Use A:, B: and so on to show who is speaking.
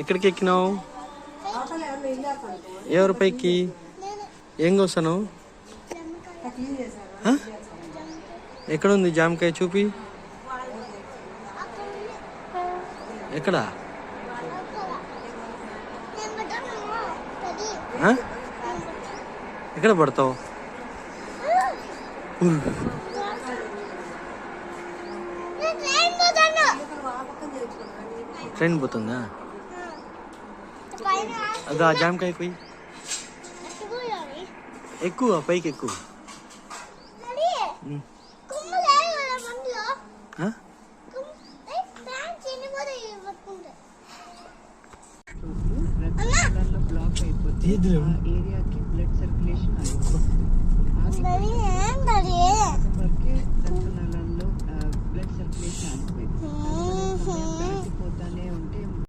A: ఎక్కడికి ఎక్కినావు? ఎవరి పైకి? ఏం కోసాను? ఎక్కడుంది జామకాయ? చూపి. ఎక్కడా? ఎక్కడ పడతావు? ట్రైన్ పోతుందా? అదా జామకాయ పోయి ఎక్కువ పైకి ఎక్కువ.
B: బ్లాక్ అయిపోతే ఏరియాకి బ్లడ్ సర్క్యులేషన్